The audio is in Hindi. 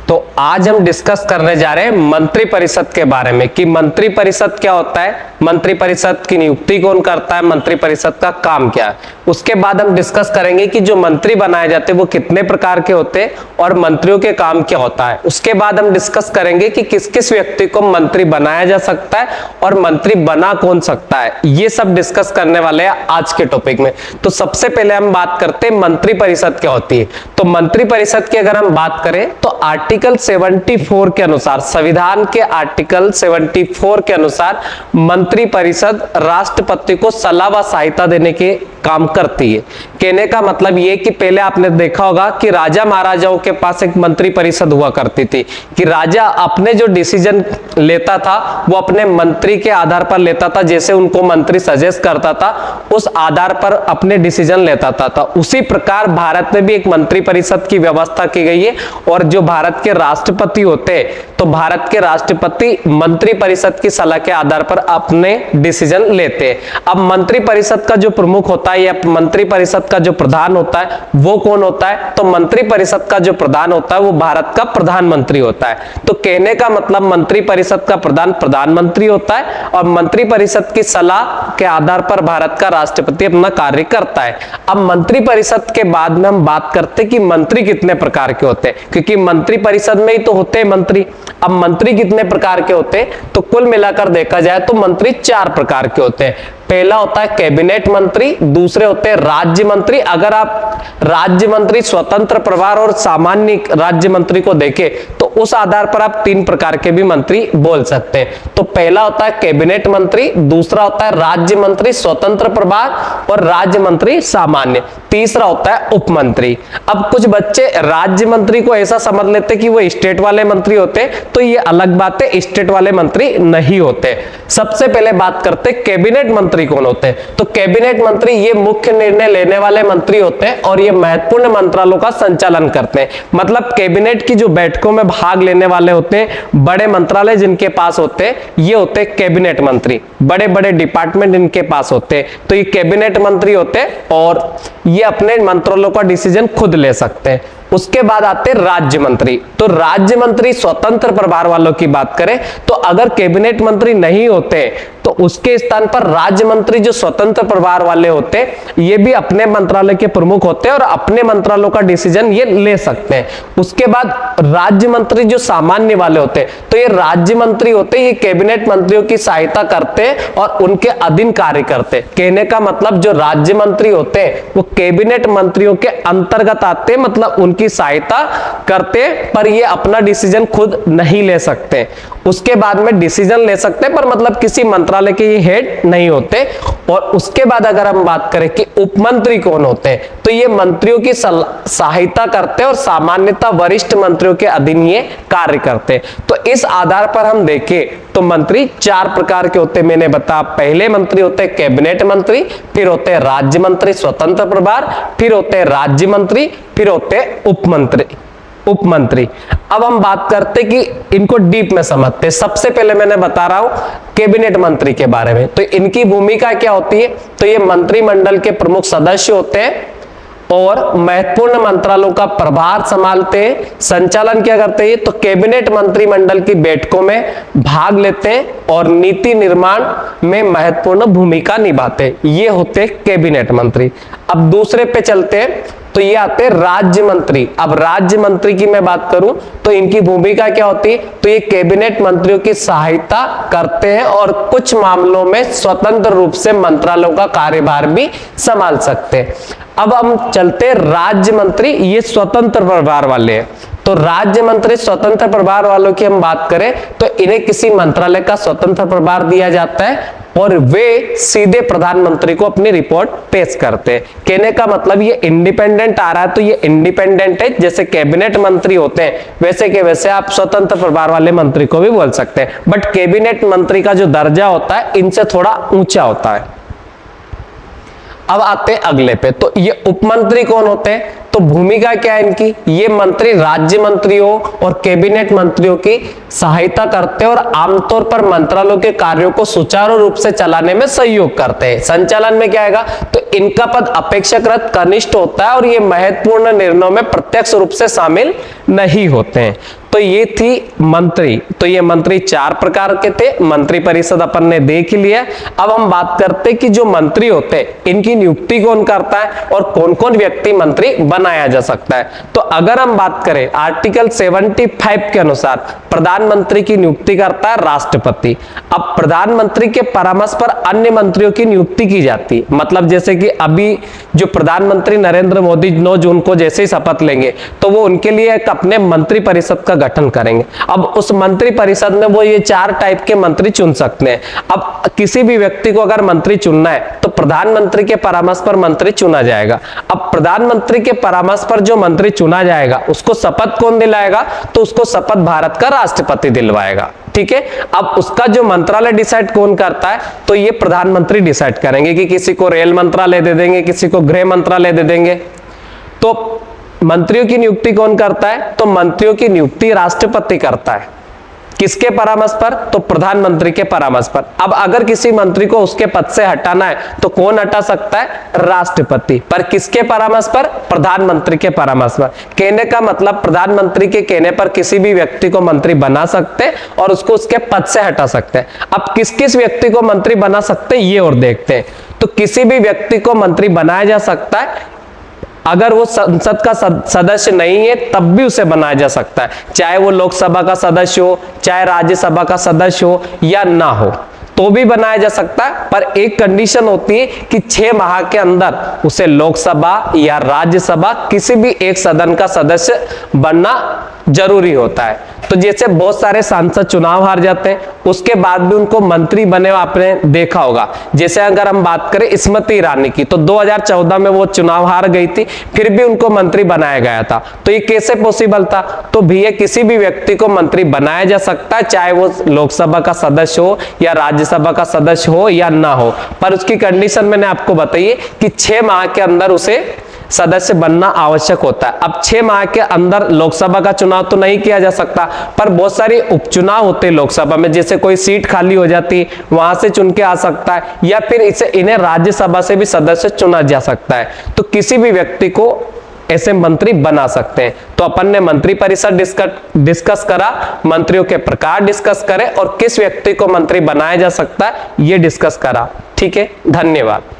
तो आज हम डिस्कस करने जा रहे हैं मंत्री परिषद के बारे में कि मंत्री परिषद क्या होता है, मंत्री परिषद की नियुक्ति कौन करता है, मंत्री परिषद का काम क्या है। उसके बाद हम डिस्कस करेंगे कि जो मंत्री बनाए जाते हैं वो कितने प्रकार के होते हैं और मंत्रियों के काम क्या होता है। उसके बाद हम डिस्कस करेंगे कि किस किस व्यक्ति को मंत्री बनाया जा सकता है और मंत्री बना कौन सकता है। ये सब डिस्कस करने वाले हैं आज के टॉपिक में। तो सबसे पहले हम बात करते हैं मंत्री परिषद क्या होती है। तो मंत्री परिषद की अगर हम बात करें तो आर्टिकल 74 के अनुसार, संविधान के आर्टिकल 74 के अनुसार मंत्री परिषद राष्ट्रपति को सलाह व सहायता देने के काम करती है। कहने का मतलब ये कि पहले आपने देखा होगा कि राजा महाराजाओं के पास एक मंत्री परिषद हुआ करती थी कि राजा अपने जो डिसीजन लेता था वो अपने मंत्री के आधार पर लेता था, जैसे उनको मंत्री सजेस्ट करता था उस आधार पर अपने डिसीजन लेता था। उसी प्रकार भारत में भी एक मंत्री परिषद की व्यवस्था की गई है और जो भारत के राष्ट्रपति होते हैं तो भारत के राष्ट्रपति मंत्री परिषद की सलाह के आधार पर अपने डिसीजन लेते हैं। अब मंत्री परिषद का जो प्रमुख होता है या मंत्री परिषद का जो प्रधान होता है वो कौन होता है? तो मंत्री परिषद का जो प्रधान होता है वो भारत का प्रधानमंत्री होता है। तो कहने का मतलब मंत्री परिषद का प्रधान प्रधानमंत्री होता है और मंत्री परिषद की सलाह के आधार पर भारत का राष्ट्रपति अपना कार्य करता है। अब मंत्री परिषद के बाद में हम बात करते हैं कि मंत्री कितने प्रकार के होते हैं, क्योंकि मंत्री परिषद में ही तो होते हैं मंत्री। अब मंत्री कितने प्रकार के होते हैं? तो कुल मिलाकर देखा जाए तो मंत्री 4 प्रकार के होते हैं। पहला होता है कैबिनेट मंत्री, दूसरे होते हैं राज्य मंत्री। अगर आप राज्य मंत्री, स्वतंत्र प्रभार और सामान्य राज्य मंत्री को देखें तो उस आधार पर आप 3 प्रकार के भी मंत्री बोल सकते हैं। तो पहला होता है कैबिनेट मंत्री, दूसरा होता है राज्य मंत्री स्वतंत्र प्रभार और राज्य मंत्री सामान्य, तीसरा होता है उप मंत्री। अब कुछ बच्चे राज्य मंत्री को ऐसा समझ लेते कि वो स्टेट वाले मंत्री होते, तो ये अलग बात है, स्टेट वाले मंत्री नहीं होते। सबसे पहले बात करते कैबिनेट मंत्री कौन होते हैं। तो कैबिनेट मंत्री ये मुख्य निर्णय लेने वाले मंत्री होते हैं और ये महत्वपूर्ण मंत्रालयों का संचालन करते हैं। मतलब कैबिनेट की जो बैठकों में भाग लेने वाले होते हैं, बड़े मंत्रालय जिनके पास होते हैं ये होते हैं कैबिनेट मंत्री, बड़े बड़े डिपार्टमेंट इनके पास होते हैं तो ये कैबिनेट मंत्री होते हैं और ये अपने मंत्रालयों का डिसीजन खुद ले सकते हैं। उसके बाद आते हैं राज्य मंत्री। तो राज्य मंत्री स्वतंत्र प्रभार वालों की बात करें तो अगर कैबिनेट मंत्री नहीं होते तो उसके स्थान पर राज्य मंत्री जो स्वतंत्र प्रभार वाले होते ये भी अपने मंत्रालय के प्रमुख होते हैं और अपने मंत्रालयों का डिसीजन ये ले सकते हैं। उसके बाद राज्य मंत्री जो सामान्य वाले होते हैं तो ये राज्य मंत्री होते ये कैबिनेट मंत्रियों की सहायता करते हैं और उनके अधीन कार्य करते हैं। कहने का मतलब जो राज्य मंत्री होते हैं वो कैबिनेट मंत्रियों के अंतर्गत आते हैं, मतलब उनकी सहायता करते पर ये अपना डिसीजन खुद नहीं ले सकते। उसके बाद में डिसीजन ले सकते पर मतलब किसी मंत्रालय के ये हेड नहीं होते। और उसके बाद अगर हम बात करें कि उपमंत्री कौन होते हैं तो ये मंत्रियों की सहायता करते हैं और सामान्यतः वरिष्ठ मंत्रियों के अधीन ये कार्य करते हैं। तो इस आधार पर हम देखें तो मंत्री 4 प्रकार के होते हैं। मैंने बताया पहले मंत्री होते हैं कैबिनेट मंत्री, फिर होते हैं राज्य मंत्री स्वतंत्र प्रभार, फिर होते हैं राज्य मंत्री, फिर होते हैं उपमंत्री। अब हम बात करते कि इनको डीप में समझते हैं। सबसे पहले मैंने बता रहा हूं कैबिनेट मंत्री के बारे में। तो इनकी भूमिका क्या होती है? तो ये मंत्रिमंडल के प्रमुख सदस्य होते हैं और महत्वपूर्ण मंत्रालयों का प्रभार संभालते हैं। संचालन क्या करते हैं? तो कैबिनेट मंत्रिमंडल की बैठकों में भाग लेते हैं और नीति निर्माण में महत्वपूर्ण भूमिका निभाते हैं। ये होते हैं कैबिनेट मंत्री। अब दूसरे पे चलते हैं तो ये आते हैं राज्य मंत्री। अब राज्य मंत्री की मैं बात करूं तो इनकी भूमिका क्या होती है? तो ये कैबिनेट मंत्रियों की सहायता करते हैं और कुछ मामलों में स्वतंत्र रूप से मंत्रालयों का कार्यभार भी संभाल सकते हैं। अब हम चलते हैं राज्य मंत्री, ये स्वतंत्र प्रभार वाले हैं। तो राज्य मंत्री स्वतंत्र प्रभार वालों की हम बात करें तो इन्हें किसी मंत्रालय का स्वतंत्र प्रभार दिया जाता है और वे सीधे प्रधानमंत्री को अपनी रिपोर्ट पेश करते हैं। कहने का मतलब ये इंडिपेंडेंट आ रहा है तो ये इंडिपेंडेंट है। जैसे कैबिनेट मंत्री होते हैं वैसे के वैसे आप स्वतंत्र प्रभार वाले मंत्री को भी बोल सकते हैं, बट कैबिनेट मंत्री का जो दर्जा होता है इनसे थोड़ा ऊंचा होता है। अब आते हैं अगले पे। तो ये उपमंत्री कौन होते हैं? तो भूमिका क्या है इनकी, ये मंत्री राज्य मंत्रियों और कैबिनेट मंत्रियों की सहायता करते हैं और आमतौर पर मंत्रालयों के कार्यों को सुचारू रूप से चलाने में सहयोग करते हैं। संचालन में क्या आएगा, तो इनका पद अपेक्षाकृत कनिष्ठ होता है और ये महत्वपूर्ण निर्णयों में प्रत्यक्ष रूप से शामिल नहीं होते हैं। तो ये थी मंत्री। तो ये मंत्री 4 प्रकार के थे, मंत्री परिषद अपन ने देख लिया। अब हम बात करते हैं कि जो मंत्री होते हैं इनकी नियुक्ति कौन करता है और कौन कौन व्यक्ति मंत्री बनाया जा सकता है। तो अगर हम बात करें आर्टिकल 75 के अनुसार प्रधानमंत्री की नियुक्ति करता है राष्ट्रपति। अब प्रधानमंत्री के परामर्श पर अन्य मंत्रियों की नियुक्ति की जाती है। मतलब जैसे कि अभी जो प्रधानमंत्री नरेंद्र मोदी 9 जून को जैसे ही शपथ लेंगे तो वो उनके लिए एक अपने मंत्री परिषद का गठन करेंगे। अब उस मंत्री परिषद में वो ये 4 टाइप के मंत्री चुन सकते हैं। अब किसी भी व्यक्ति को अगर मंत्री चुनना है तो प्रधानमंत्री के परामर्श पर मंत्री चुना जाएगा। अब प्रधानमंत्री के परामर्श पर जो मंत्री चुना जाएगा उसको शपथ कौन दिलाएगा, तो उसको शपथ भारत का राष्ट्रपति दिलवाएगा। ठीक है। अब उसका जो मंत्रालय डिसाइड कौन करता है, तो ये प्रधानमंत्री डिसाइड करेंगे कि किसी को रेल मंत्रालय दे देंगे, किसी को गृह मंत्रालय दे देंगे। तो मंत्रियों की नियुक्ति कौन करता है, तो मंत्रियों की नियुक्ति राष्ट्रपति करता है। किसके परामर्श पर, तो प्रधानमंत्री के परामर्श पर। अब अगर किसी मंत्री को उसके पद से हटाना है तो कौन हटा सकता है, राष्ट्रपति। पर किसके परामर्श पर, प्रधानमंत्री के परामर्श पर। कहने का मतलब प्रधानमंत्री के कहने पर किसी भी व्यक्ति को मंत्री बना सकते हैं और उसको उसके पद से हटा सकते हैं। अब किस किस व्यक्ति को मंत्री बना सकते हैं ये और देखते हैं। तो किसी भी व्यक्ति को मंत्री बनाया जा सकता है अगर वो संसद का सदस्य नहीं है तब भी उसे बनाया जा सकता है, चाहे वो लोकसभा का सदस्य हो, चाहे राज्यसभा का सदस्य हो या ना हो, तो भी बनाया जा सकता है। पर एक कंडीशन होती है कि 6 माह के अंदर उसे लोकसभा या राज्यसभा किसी भी एक सदन का सदस्य बनना जरूरी होता है। तो जैसे बहुत सारे सांसद चुनाव हार जाते हैं उसके बाद भी उनको मंत्री बने आपने देखा होगा। जैसे अगर हम बात करें स्मृति ईरानी की, तो 2014 में वो चुनाव हार गई थी, फिर भी उनको मंत्री बनाया गया था। तो ये कैसे पॉसिबल था, तो भैया किसी भी व्यक्ति को मंत्री बनाया जा सकता है, चाहे वो लोकसभा का सदस्य हो या राज्यसभा का सदस्य हो या ना हो। पर उसकी कंडीशन मैंने आपको बताई है कि 6 माह के अंदर उसे सदस्य बनना आवश्यक होता है। अब 6 माह के अंदर लोकसभा का चुनाव तो नहीं किया जा सकता, पर बहुत सारे उपचुनाव होते हैं लोकसभा में, जैसे कोई सीट खाली हो जाती वहां से चुन के आ सकता है, या फिर इन्हें राज्यसभा से भी सदस्य चुना जा सकता है। तो किसी भी व्यक्ति को ऐसे मंत्री बना सकते हैं। तो अपन ने मंत्री परिषद डिस्कस करा, मंत्रियों के प्रकार डिस्कस करे और किस व्यक्ति को मंत्री बनाया जा सकता है ये डिस्कस करा। ठीक है, धन्यवाद।